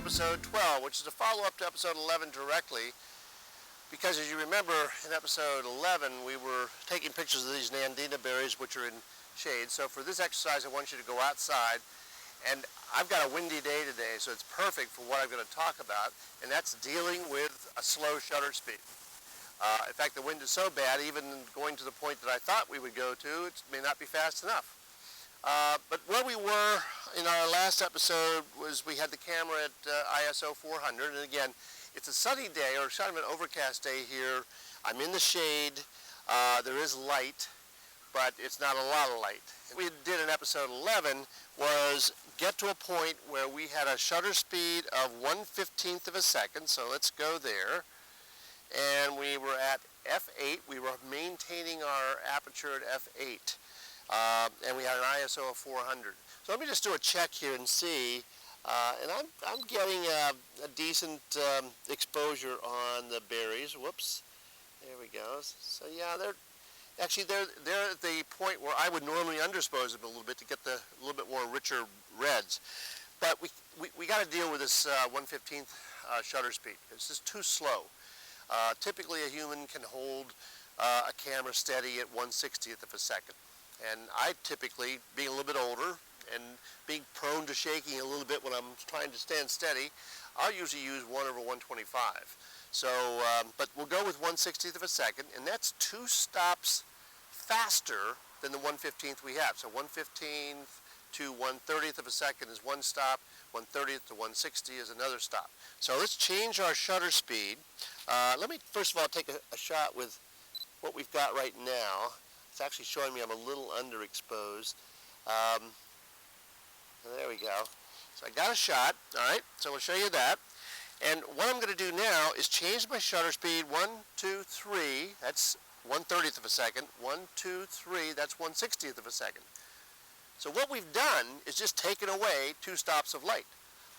episode 12, which is a follow-up to episode 11 directly, because as you remember, in episode 11, we were taking pictures of these Nandina berries, which are in shade. So for this exercise, I want you to go outside, and I've got a windy day today, so it's perfect for what I'm going to talk about, and that's dealing with a slow shutter speed. In fact, the wind is so bad, even going to the point that I thought we would go to, it may not be fast enough. But where we were in our last episode was we had the camera at ISO 400, and again, it's a sunny day, or kind of an overcast day here. I'm in the shade, there is light, but it's not a lot of light. We did in episode 11 was get to a point where we had a shutter speed of 1/15 of a second, so let's go there. And we were at f8, we were maintaining our aperture at f8. And we had an ISO of 400. So let me just do a check here and see, and I'm getting a decent exposure on the berries. Whoops, there we go. So yeah, they're at the point where I would normally underexpose them a little bit to get the little bit more richer reds. But we got to deal with this 1/15 shutter speed. It's just too slow. Typically a human can hold a camera steady at 1/60th of a second. And I typically, being a little bit older and being prone to shaking a little bit when I'm trying to stand steady, I'll usually use 1/125. So, but we'll go with 1/60th of a second, and that's 2 stops faster than the 1/15 we have. So 1/15 to 1/30th of a second is one stop, 1/30th to 1/60 is another stop. So let's change our shutter speed. Let me first of all take a shot with what we've got right now. It's actually showing me I'm a little underexposed. There we go. So I got a shot, all right, so we'll show you that. And what I'm going to do now is change my shutter speed, 1, 2, 3, that's 1/30th of a second, 1, 2, 3, that's 1/60th of a second. So what we've done is just taken away 2 stops of light.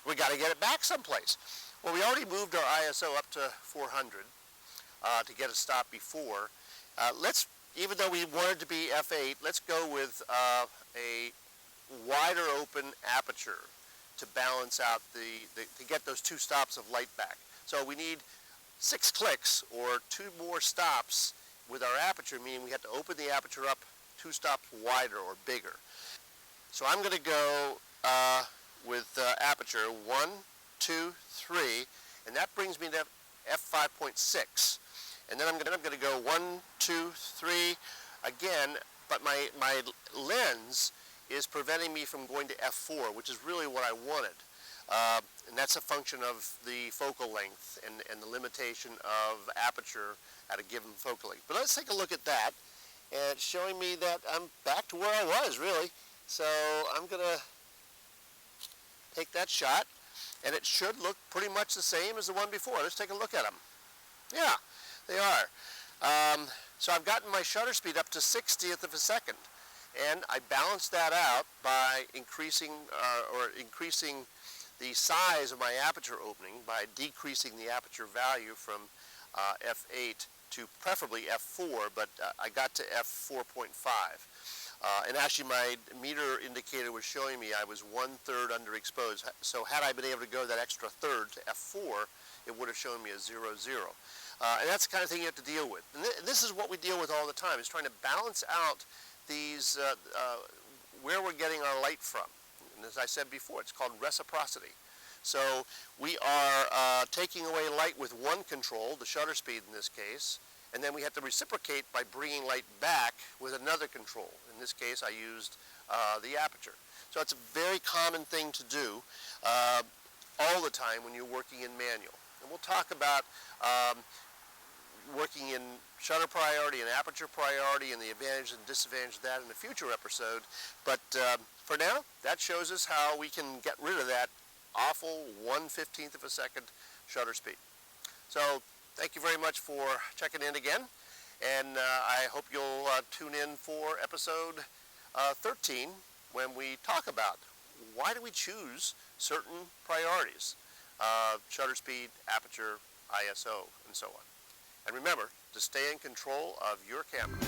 We got to get it back someplace. Well, we already moved our ISO up to 400 to get a stop before. Even though we wanted to be f8, let's go with a wider open aperture to balance out to get those 2 stops of light back. So we need 6 clicks or 2 more stops with our aperture, meaning we have to open the aperture up 2 stops wider or bigger. So I'm going to go with aperture 1, 2, 3, and that brings me to f5.6. And then I'm going to go 1, 2, 3 again, but my lens is preventing me from going to f4, which is really what I wanted. And that's a function of the focal length and the limitation of aperture at a given focal length. But let's take a look at that. And it's showing me that I'm back to where I was, really. So I'm going to take that shot, and it should look pretty much the same as the one before. Let's take a look at them. Yeah. They are. So I've gotten my shutter speed up to 1/60th of a second, and I balanced that out by increasing the size of my aperture opening by decreasing the aperture value from f8 to preferably f4, but I got to f4.5. And actually my meter indicator was showing me I was 1/3 underexposed. So had I been able to go that extra third to f4, it would have shown me a 0/0. And that's the kind of thing you have to deal with. And this is what we deal with all the time, is trying to balance out these, where we're getting our light from. And as I said before, it's called reciprocity. So we are taking away light with one control, the shutter speed in this case, and then we have to reciprocate by bringing light back with another control. In this case, I used the aperture. So it's a very common thing to do all the time when you're working in manual. And we'll talk about working in shutter priority and aperture priority and the advantage and disadvantage of that in a future episode. But for now, that shows us how we can get rid of that awful 1/15 of a second shutter speed. So thank you very much for checking in again, and I hope you'll tune in for episode 13 when we talk about why do we choose certain priorities, shutter speed, aperture, ISO, and so on. And remember to stay in control of your camera.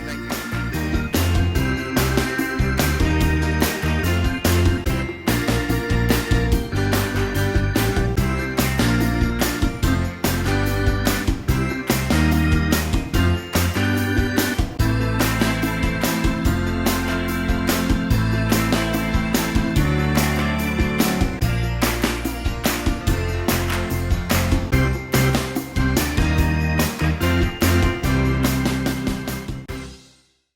Thank you.